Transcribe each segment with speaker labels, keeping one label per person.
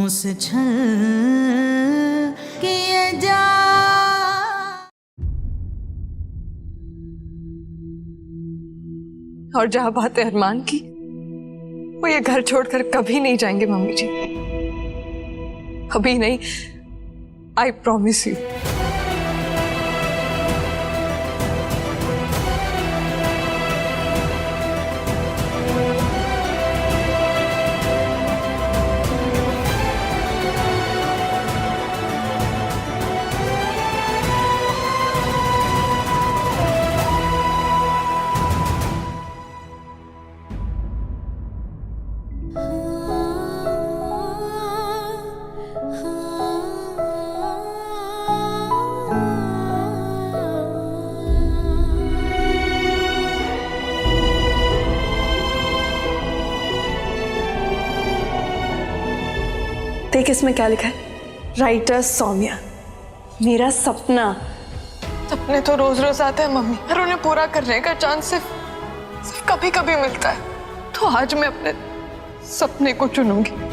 Speaker 1: मुझसे छल किया जा।
Speaker 2: और जहां बात है अरमान की, वो ये घर छोड़कर कभी नहीं जाएंगे मम्मी जी, कभी नहीं। I promise you. देख इसमें क्या लिखा है, राइटर सौम्या, मेरा सपना। सपने तो रोज रोज आते हैं मम्मी, और उन्हें पूरा करने का चांस सिर्फ कभी कभी मिलता है। तो आज मैं अपने सपने को चुनूंगी।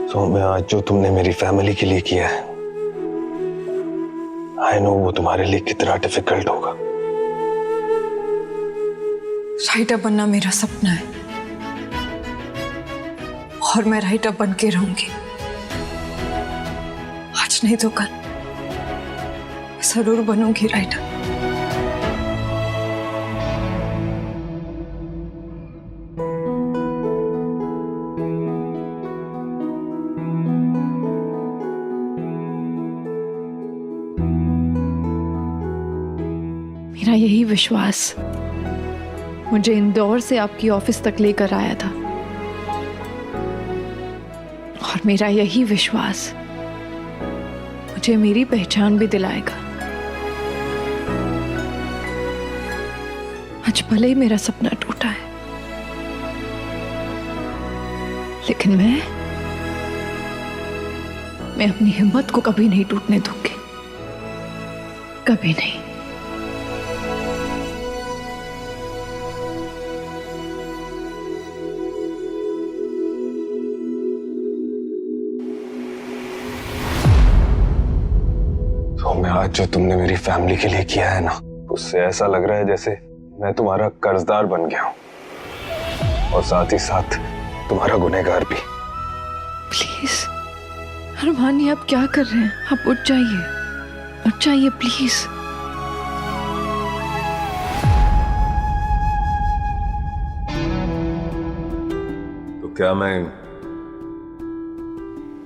Speaker 3: सौम्या, आज जो तुमने मेरी फैमिली के लिए किया है, आई नो वो तुम्हारे लिए कितना डिफिकल्ट होगा।
Speaker 2: राइटर बनना मेरा सपना है और मैं राइटर बन के रहूंगी। आज नहीं तो कल मैं जरूर बनूंगी राइटर।
Speaker 4: मेरा यही विश्वास मुझे इंदौर से आपकी ऑफिस तक लेकर आया था, और मेरा यही विश्वास मुझे मेरी पहचान भी दिलाएगा। आज भले ही मेरा सपना टूटा है, लेकिन मैं अपनी हिम्मत को कभी नहीं टूटने दूंगी, कभी नहीं।
Speaker 3: आज जो तुमने मेरी फैमिली के लिए किया है ना, उससे ऐसा लग रहा है जैसे मैं तुम्हारा कर्जदार बन गया हूं, और साथ ही साथ तुम्हारा गुनहगार भी।
Speaker 4: प्लीज अरमान, ये आप क्या कर रहे हैं? आप उठ जाइए प्लीज।
Speaker 3: तो क्या मैं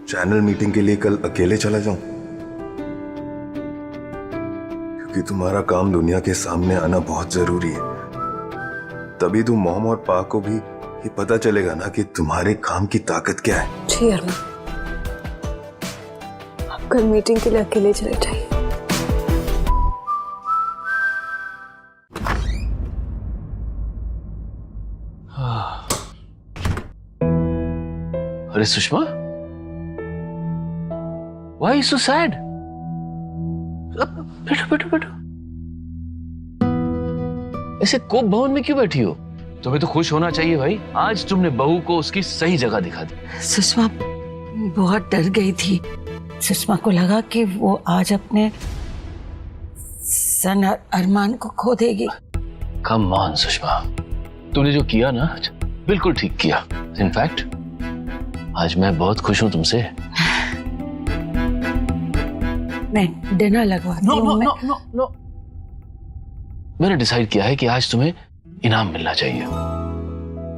Speaker 3: चैनल मीटिंग के लिए कल अकेले चला जाऊं? कि तुम्हारा काम दुनिया के सामने आना बहुत जरूरी है, तभी तुम मॉम और पा को भी ये पता चलेगा ना कि तुम्हारे काम की ताकत क्या है।
Speaker 2: जी अरमान, आप कल मीटिंग के लिए अकेले चले जाइए।
Speaker 5: अरे Sushma, why are you so sad? बैठो। ऐसे कोप भवन में क्यों बैठी हो? तुम्हें तो खुश होना चाहिए भाई, आज तुमने बहू को उसकी सही जगह दिखा दी।
Speaker 1: सुषमा बहुत डर गई थी। सुषमा को लगा कि वो आज अपने सन अरमान को खो देगी।
Speaker 5: कम ऑन सुषमा, तुमने जो किया ना बिल्कुल ठीक किया। इनफैक्ट आज मैं बहुत खुश हूं तुमसे।
Speaker 1: मैं डिनर लगवाती हूँ।
Speaker 5: नो। मैंने डिसाइड किया है कि आज तुम्हें इनाम मिलना चाहिए।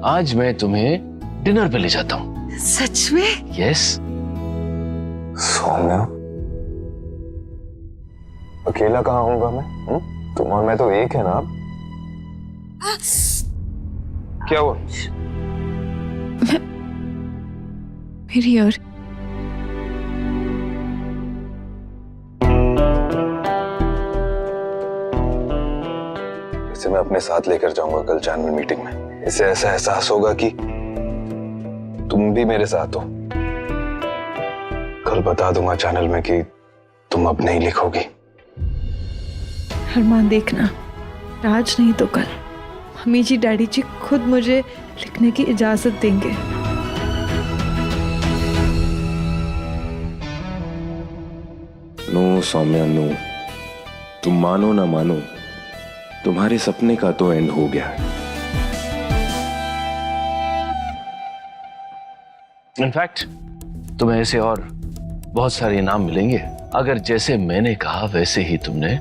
Speaker 5: आज मैं तुम्हें डिनर पे ले जाता हूँ।
Speaker 1: सच में?
Speaker 5: यस।
Speaker 3: सौम्या, अकेला कहाँ होऊंगा मैं? तुम और मैं तो एक है ना अब। क्या हुआ?
Speaker 4: मेरी और
Speaker 3: इसे मैं अपने साथ लेकर जाऊंगा कल चैनल मीटिंग में। इसे ऐसा एहसास होगा कि तुम भी मेरे साथ हो। कल बता दूंगा चैनल में कि तुम अब नहीं लिखोगी।
Speaker 4: अरमान देखना, आज नहीं तो कल मम्मी जी डैडी जी खुद मुझे लिखने की इजाजत देंगे।
Speaker 3: नो सौम्या नो, तुम मानो ना मानो, तुम्हारे सपने का तो एंड हो गया है।
Speaker 5: इनफैक्ट तुम्हें ऐसे और बहुत सारे इनाम मिलेंगे अगर जैसे मैंने कहा वैसे ही तुमने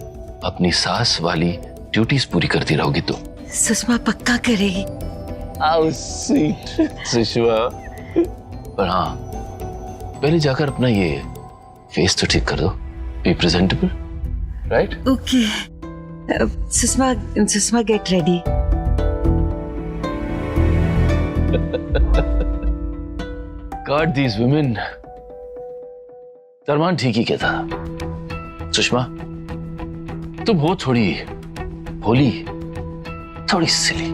Speaker 5: अपनी सास वाली ड्यूटीज पूरी करती रहोगी तो।
Speaker 1: सुषमा पक्का करेगी।
Speaker 5: How sweet, Sushma. पर हाँ, पहले जाकर अपना ये फेस तो ठीक कर दो, be presentable, right?
Speaker 1: Okay. Sushma get ready.
Speaker 5: God, these women. Arman ठीक ही कहता था। सुषमा, तुम हो थोड़ी भोली, थोड़ी सिली।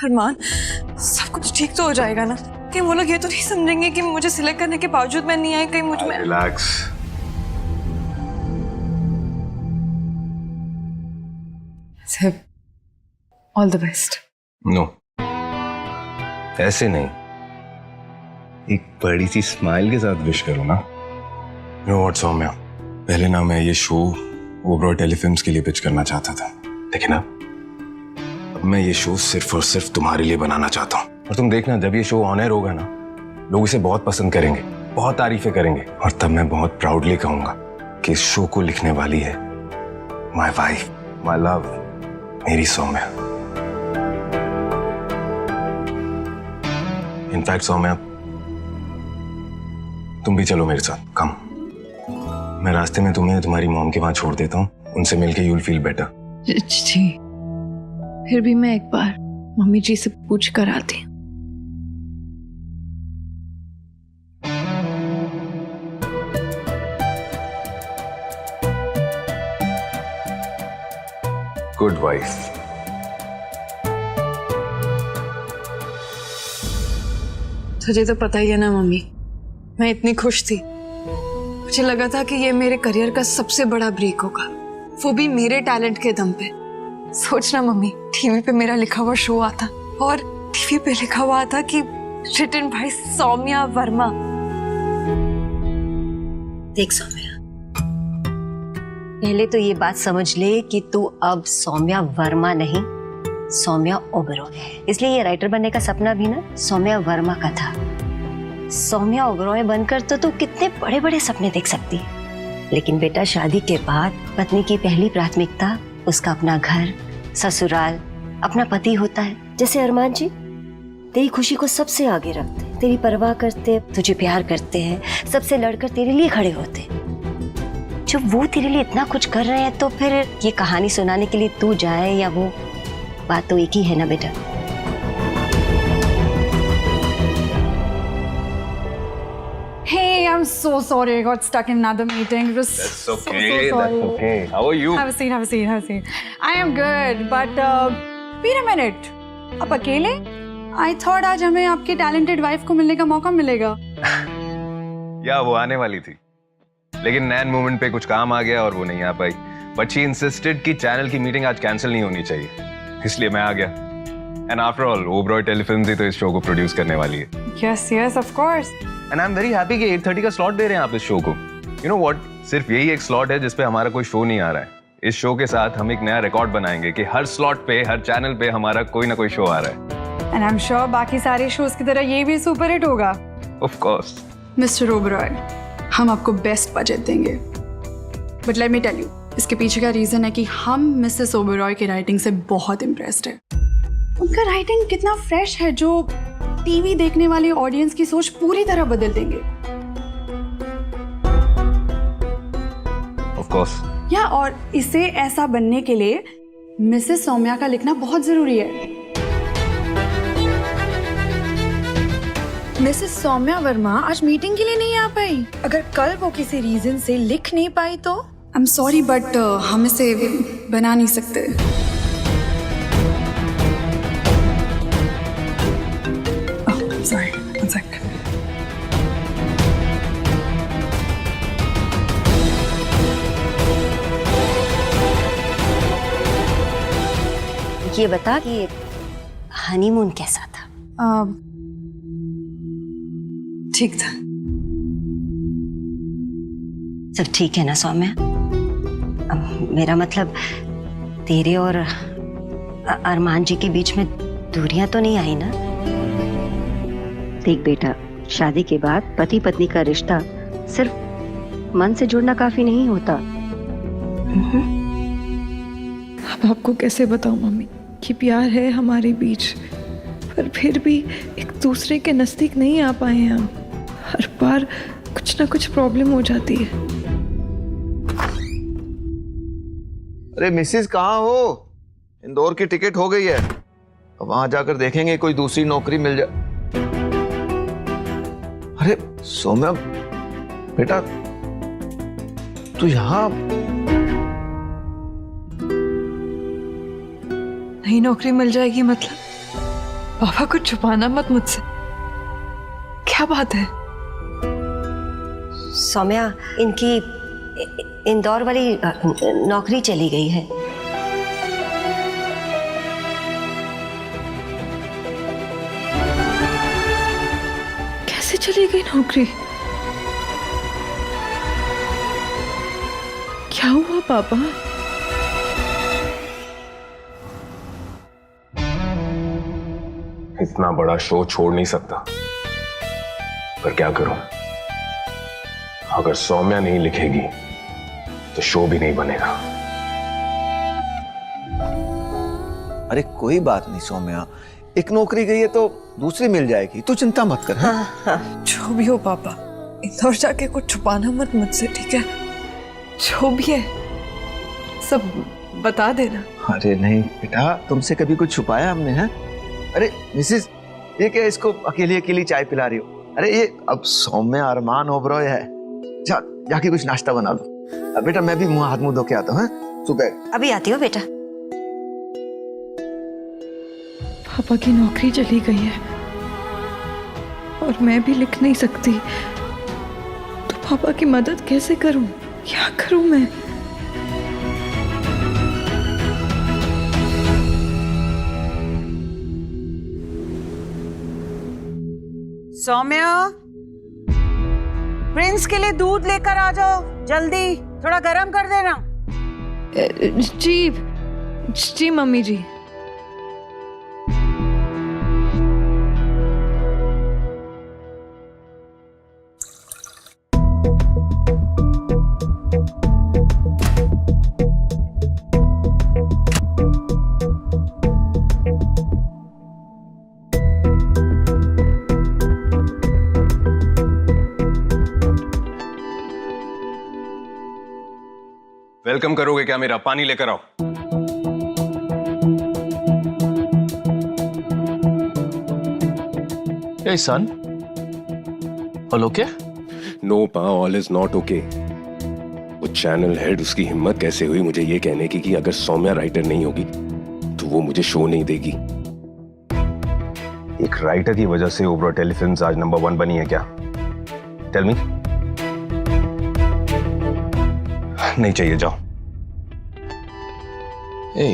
Speaker 2: अरमान, सब कुछ ठीक तो हो जाएगा ना? कहीं वो लोग ये तो नहीं समझेंगे कि मुझे सिलेक्ट करने के बावजूद मैं नहीं आई? कहीं मुझ में
Speaker 3: relax.
Speaker 2: All the best.
Speaker 3: No, ऐसे नहीं, एक बड़ी सी स्माइल के साथ विश करो ना। नो व्हाट सौम्या, पहले ना मैं ये शो ओबरॉय टेलीफिल्म्स के लिए पिच करना चाहता था, लेकिन अब मैं ये शो सिर्फ और सिर्फ तुम्हारे लिए बनाना चाहता हूँ। और तुम देखना, जब ये शो ऑन एयर होगा ना, लोग इसे बहुत पसंद करेंगे, बहुत तारीफें करेंगे, और तब मैं बहुत प्राउडली कहूंगा कि इस शो को लिखने वाली है माय वाइफ, माय लव, मेरी सौम्या। इनफैक्ट सौम्या, तुम भी चलो मेरे साथ, कम। मैं रास्ते में तुम्हें तुम्हारी मॉम के वहां छोड़ देता हूँ, उनसे मिलके यूल फील बेटर।
Speaker 4: जी, फिर भी मैं एक बार मम्मी जी से पूछ कर आती हूँ।
Speaker 3: Good wife.
Speaker 2: तुझे तो पता ही है ना मम्मी, मैं इतनी खुश थी, मुझे लगा था कि ये मेरे करियर का सबसे बड़ा ब्रेक होगा, वो भी मेरे टैलेंट के दम पे। सोचना मम्मी, टीवी पे मेरा लिखा हुआ शो आता और टीवी पे लिखा हुआ आता कि रिटन बाय सौम्या वर्मा।
Speaker 6: देख सौम्या, पहले तो ये बात समझ ले कि तू अब सौम्या वर्मा नहीं, सौम्या ओबरॉय है। इसलिए ये राइटर बनने का सपना भी ना सौम्या वर्मा का था। सौम्या ओबरॉय बनकर तो तू कितने बड़े बड़े सपने देख सकती है, लेकिन बेटा शादी के बाद पत्नी की पहली प्राथमिकता उसका अपना घर, ससुराल, अपना पति होता है। जैसे अरमान जी तेरी खुशी को सबसे आगे रखते हैं, तेरी परवाह करते, तुझे प्यार करते हैं, सबसे लड़कर तेरे लिए खड़े होते हैं। जब वो तेरे लिए इतना कुछ कर रहे हैं तो फिर ये कहानी सुनाने के लिए तू जाए या वो, बात तो एक ही है ना बेटा।
Speaker 7: Hey, I'm so sorry. I got stuck in another meeting. It was
Speaker 3: That's
Speaker 7: so
Speaker 3: okay.
Speaker 7: sorry.
Speaker 3: That's okay. How are you?
Speaker 7: Have a seat. Have a seat. Have a seat. I am good, but wait a minute. आप अकेले? I thought आज हमें आपकी talented wife को मिलने का मौका मिलेगा।
Speaker 3: या वो आने वाली थी, लेकिन नैन मूवमेंट पे कुछ काम आ गया और वो नहीं आ पाई। बट शी इंसिस्टेड कि चैनल की मीटिंग आज कैंसिल नहीं होनी चाहिए, इसलिए मैं आ गया। And after all Oberoi Telefilms ही तो इस शो को प्रोड्यूस करने वाली है।
Speaker 7: Yes, yes, of course.
Speaker 3: And I am very happy कि 8:30 का स्लॉट दे रहे हैं आप इस शो को। यू नो व्हाट, सिर्फ यही एक स्लॉट है जिसपे हमारा कोई शो नहीं आ रहा है। इस शो के साथ हम एक नया रिकॉर्ड बनाएंगे कि हर स्लॉट पे, हर चैनल पे हमारा कोई ना कोई शो आ रहा है।
Speaker 7: And I'm sure बाकी सारे शोज की तरह ये भी सुपर हिट होगा।
Speaker 3: Of course.
Speaker 7: मिस्टर ओबरॉय, हम आपको बेस्ट बजट देंगे, but let me tell you, इसके पीछे का रीजन है कि हम मिसेस ओबरॉय की राइटिंग से बहुत इम्प्रेस्ड है। उनका राइटिंग कितना फ्रेश है जो टीवी देखने वाले ऑडियंस की सोच पूरी तरह बदल देंगे।
Speaker 3: Of course.
Speaker 7: या और इसे ऐसा बनने के लिए मिसेस सौम्या का लिखना बहुत जरूरी है। मिसेस सौम्या वर्मा आज मीटिंग के लिए नहीं आ पाई। अगर कल वो किसी रीजन से लिख नहीं पाई तो आई एम सॉरी बट हम इसे बना नहीं सकते। Sorry, one second.
Speaker 6: ये बता कि हनीमून कैसा था?
Speaker 2: ठीक था।
Speaker 6: सब ठीक है ना सौम्या? मेरा मतलब तेरे और अरमान जी के बीच में दूरियां तो नहीं आई ना? देख बेटा, शादी के बाद पति पत्नी का रिश्ता सिर्फ मन से जुड़ना काफी नहीं होता।
Speaker 4: अब आपको कैसे बताऊं मम्मी कि प्यार है हमारे बीच, पर फिर भी एक दूसरे के नजदीक नहीं आ पाए हैं हम। हर बार कुछ ना कुछ प्रॉब्लम हो जाती है।
Speaker 8: अरे मिसिस कहाँ हो? इंदौर की टिकट हो गई है, अब वहां जाकर देखेंगे कोई दूसरी नौकरी मिल जाए। अरे सौम्या बेटा, तू यहाँ?
Speaker 2: नई नौकरी मिल जाएगी मतलब? पापा कुछ छुपाना मत मुझसे। क्या बात है?
Speaker 6: सौम्या, इनकी इंदौर वाली नौकरी चली गई है।
Speaker 4: कैसे चली गई नौकरी? क्या हुआ पापा?
Speaker 3: इतना बड़ा शो छोड़ नहीं सकता, पर क्या करूं? अगर सौम्या नहीं लिखेगी तो शो भी नहीं बनेगा।
Speaker 8: अरे कोई बात नहीं सौम्या, एक नौकरी गई है तो दूसरी मिल जाएगी, तू चिंता मत कर।
Speaker 2: जो भी हो पापा, इंदौर जाके कुछ छुपाना मत मुझसे, ठीक है? जो भी है सब बता देना।
Speaker 8: अरे नहीं बेटा, तुमसे कभी कुछ छुपाया हमने? हैं? अरे मिसिस, ये क्या इसको अकेली अकेली चाय पिला रही हो? अरे ये अब सौम्या अरमान ओबरॉय है, जाके कुछ नाश्ता बना दो। अब बेटा मैं भी हाथ मुंह धो के आता हूँ। सुबह
Speaker 6: अभी आती हो बेटा।
Speaker 4: पापा की नौकरी चली गई है और मैं भी लिख नहीं सकती, तो पापा की मदद कैसे करूं? क्या करूं मैं?
Speaker 9: सौम्या, प्रिंस के लिए दूध लेकर आ जाओ जल्दी, थोड़ा गर्म कर देना।
Speaker 4: जी जी मम्मी जी।
Speaker 3: वेलकम करोगे क्या मेरा? पानी लेकर आओ।
Speaker 5: Hey son, all okay?
Speaker 3: No पा, ऑल इज नॉट ओके। वो चैनल हेड, उसकी हिम्मत कैसे हुई मुझे ये कहने की कि अगर सौम्या राइटर नहीं होगी तो वो मुझे शो नहीं देगी। एक राइटर की वजह से ओबरॉय टेलीफिल्म्स आज नंबर 1 बनी है क्या? Tell me. नहीं चाहिए, जाओ।
Speaker 5: Hey,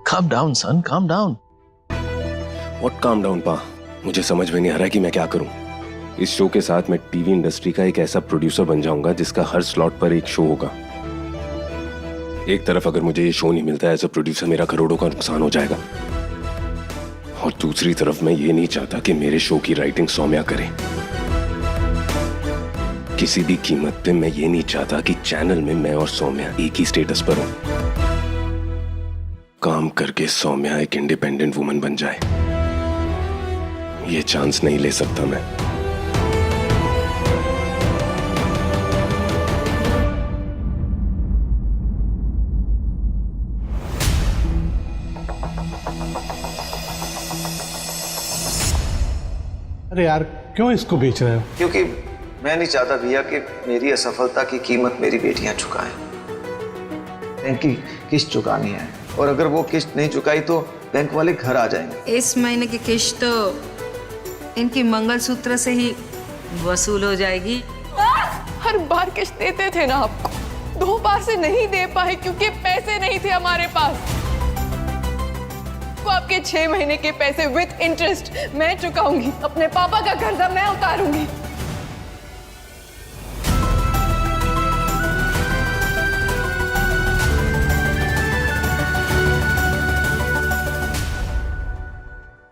Speaker 5: calm down son, calm down.
Speaker 3: What calm down पा? मुझे समझ में नहीं आ रहा है कि मैं क्या करूं। इस शो के साथ मैं टीवी इंडस्ट्री का एक ऐसा प्रोड्यूसर बन जाऊंगा जिसका हर स्लॉट पर एक शो होगा। एक तरफ अगर मुझे ये शो नहीं मिलता एज अ प्रोड्यूसर, मेरा करोड़ों का नुकसान हो जाएगा, और दूसरी तरफ मैं ये नहीं चाहता कि मेरे शो की राइटिंग सौम्या करे। किसी भी कीमत पे मैं ये नहीं चाहता कि चैनल में मैं और सौम्या एक ही स्टेटस पर हो। काम करके सौम्या एक इंडिपेंडेंट वुमन बन जाए, ये चांस नहीं ले सकता मैं।
Speaker 10: अरे यार क्यों इसको बेच रहे हो?
Speaker 8: क्योंकि मैं नहीं चाहता भैया कि मेरी असफलता की कीमत मेरी बेटियां चुकाएं। बैंक की किस्त चुकानी है और अगर वो किस्त नहीं चुकाई तो बैंक वाले घर आ जाएंगे।
Speaker 11: इस महीने की किस्त तो इनकी मंगलसूत्र से ही वसूल हो जाएगी।
Speaker 2: हर बार किस्त देते थे ना आपको, 2 बार से नहीं दे पाए क्योंकि पैसे नहीं थे हमारे पास। वो आपके 6 महीने के पैसे विद इंटरेस्ट मैं चुकाऊंगी, अपने पापा का कर्जा मैं उतारूंगी।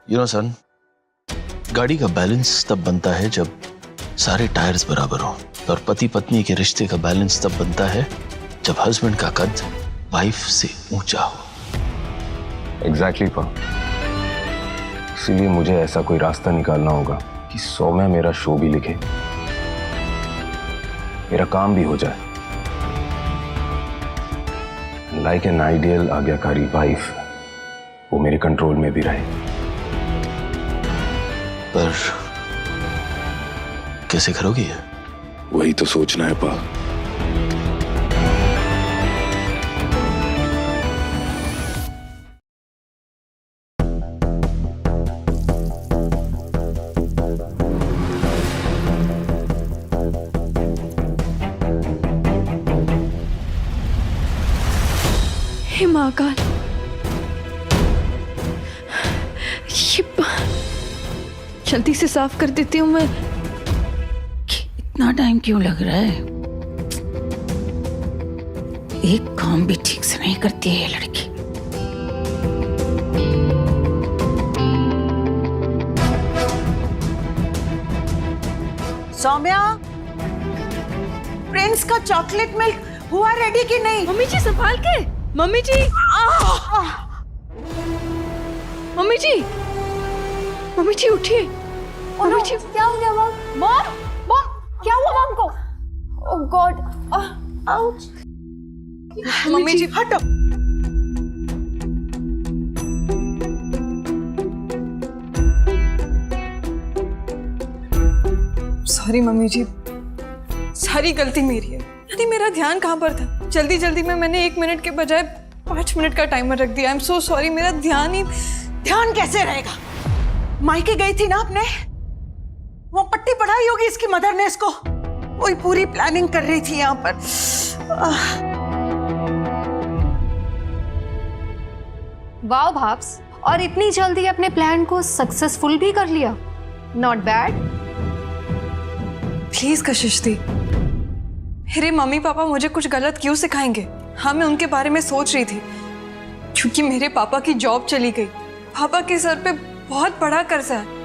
Speaker 5: यू नो सन, गाड़ी का बैलेंस तब बनता है जब सारे टायर्स बराबर हो, और पति पत्नी के रिश्ते का बैलेंस तब बनता है जब हस्बैंड का कद वाइफ से ऊंचा हो।
Speaker 3: एग्जैक्टली पा, इसीलिए मुझे ऐसा कोई रास्ता निकालना होगा कि सौम्या मेरा शो भी लिखे, मेरा काम भी हो जाए। लाइक एन आइडियल आज्ञाकारी वाइफ वो मेरे कंट्रोल में भी रहे।
Speaker 5: पर कैसे करोगी?
Speaker 3: वही तो सोचना है पा।
Speaker 4: हे महाकाल, ये जल्दी से साफ कर देती हूँ मैं।
Speaker 1: इतना टाइम क्यों लग रहा है? एक काम भी ठीक से नहीं करती है ये लड़की।
Speaker 9: सौम्या, प्रिंस का चॉकलेट मिल्क हुआ रेडी कि नहीं?
Speaker 4: मम्मी जी संभाल के। मम्मी जी, मम्मी जी, मम्मी जी उठिए। मम्मी जी,
Speaker 2: क्या हो गया मॉम? मॉम क्या हुआ मॉम को? ओह गॉड, आउच। मम्मी जी
Speaker 9: हटो।
Speaker 2: सॉरी मम्मी जी, सारी गलती मेरी है। यानी मेरा ध्यान कहाँ पर था? जल्दी जल्दी में मैंने 1 मिनट के बजाय 5 मिनट का टाइमर रख दिया। I am so sorry. मेरा
Speaker 9: ध्यान कैसे रहेगा? मायके गई थी ना आपने, वो पट्टी पढ़ाई होगी इसकी मदर ने इसको, वही पूरी प्लानिंग कर रही थी यहाँ पर।
Speaker 12: वाओ भाप्स, और इतनी जल्दी अपने प्लान को सक्सेसफुल भी कर लिया। Not bad.
Speaker 2: प्लीज कशिश दी, मेरे मम्मी पापा मुझे कुछ गलत क्यों सिखाएंगे? हाँ, मैं उनके बारे में सोच रही थी क्योंकि मेरे पापा की जॉब चली गई। पापा के सर पे बहुत बड़ा कर्जा है।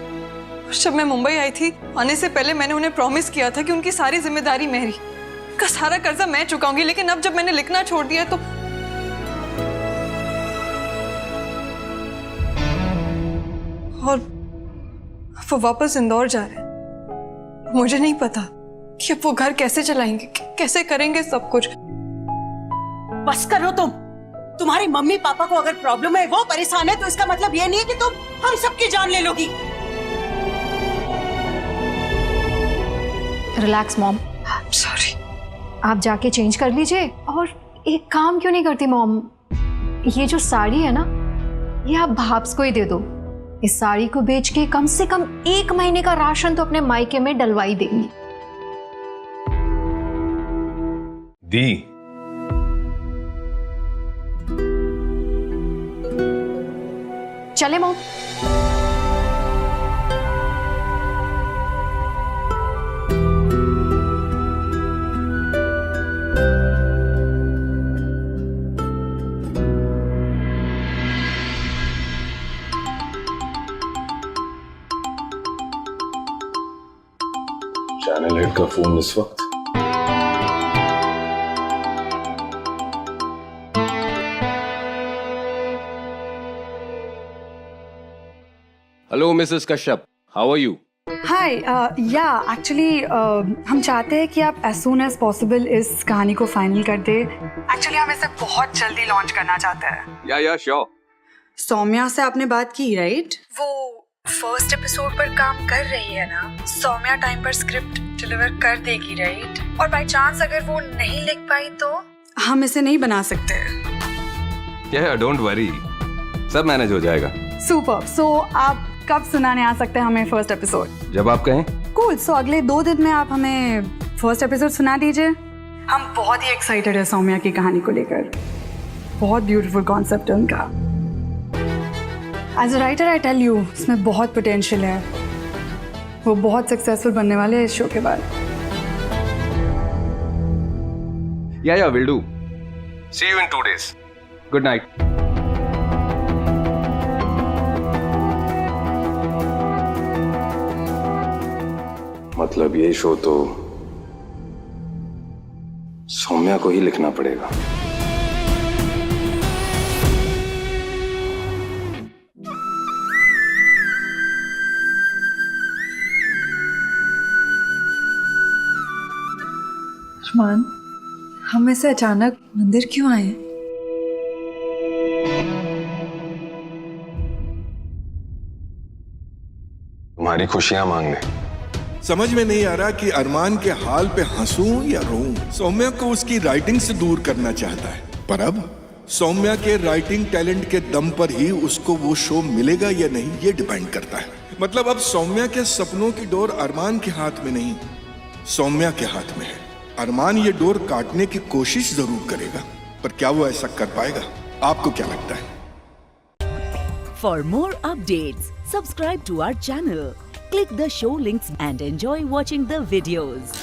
Speaker 2: जब मैं मुंबई आई थी, आने से पहले मैंने उन्हें प्रॉमिस किया था कि उनकी सारी जिम्मेदारी मेरी, उनका सारा कर्जा मैं चुकाऊंगी। लेकिन अब जब मैंने लिखना छोड़ दिया तो और वो वापस इंदौर जा रहे हैं। मुझे नहीं पता कि अब वो घर कैसे चलाएंगे, कैसे करेंगे सब कुछ।
Speaker 9: बस करो तुम। तुम्हारी मम्मी पापा को अगर प्रॉब्लम है, वो परेशान है, तो इसका मतलब ये नहीं है कि तुम हम सबकी जान ले लोगी।
Speaker 12: Relax mom.
Speaker 2: सॉरी।
Speaker 12: आप जाके चेंज कर लीजिए। और एक काम क्यों नहीं करती मॉम, ये जो साड़ी है ना, ये आप भाप्स को ही दे दो। इस साड़ी को बेच के कम से कम 1 महीने का राशन तो अपने मायके में डलवाई देंगी।
Speaker 3: दी,
Speaker 12: चले मॉम।
Speaker 3: चैनल हेड का फोन इस वक्त।
Speaker 13: Hello Mrs Kashyap, how are you?
Speaker 7: Hi, yeah actually हम चाहते हैं कि आप एज सून एज पॉसिबल इस कहानी को फाइनल कर दे। एक्चुअली हम इसे बहुत जल्दी लॉन्च करना चाहते हैं।
Speaker 13: या श्योर।
Speaker 7: सौम्या से आपने बात की राइट? वो फर्स्ट एपिसोड पर काम कर रही है ना, सौम्या टाइम पर स्क्रिप्ट डिलीवर कर देगी, राइट? और बाय चांस अगर वो नहीं लिख पाई तो हम इसे नहीं बना सकते।
Speaker 3: डोंट वरी, सब मैनेज हो जाएगा।
Speaker 7: सुपर। सो आप कब सुनाने आ सकते हैं हमें फर्स्ट एपिसोड?
Speaker 3: जब आप कहें।
Speaker 7: कूल। सो अगले 2 दिन में आप हमें फर्स्ट एपिसोड सुना दीजिए। हम बहुत ही एक्साइटेड है सौम्या की कहानी को लेकर। बहुत ब्यूटीफुल कॉन्सेप्ट है उनका। As a writer I tell you, इसमें बहुत पोटेंशियल है। वो बहुत सक्सेसफुल बनने वाले हैं इस शो के बाद।
Speaker 3: Yeah will do. See you in 2 days. Good night. मतलब ये शो तो सौम्या को ही लिखना पड़ेगा।
Speaker 4: अरमान, हम ऐसे अचानक मंदिर क्यों आए?
Speaker 3: तुम्हारी खुशियां मांगने।
Speaker 14: समझ में नहीं आ रहा कि अरमान के हाल पे हंसूं या रोऊं। सौम्या को उसकी राइटिंग से दूर करना चाहता है, पर अब सौम्या के राइटिंग टैलेंट के दम पर ही उसको वो शो मिलेगा या नहीं, ये डिपेंड करता है। मतलब अब सौम्या के सपनों की डोर अरमान के हाथ में नहीं, सौम्या के हाथ में है। अरमान ये डोर काटने की कोशिश जरूर करेगा, पर क्या वो ऐसा कर पाएगा? आपको क्या लगता है?
Speaker 15: For more updates, subscribe to our channel, click the show links and enjoy watching the videos.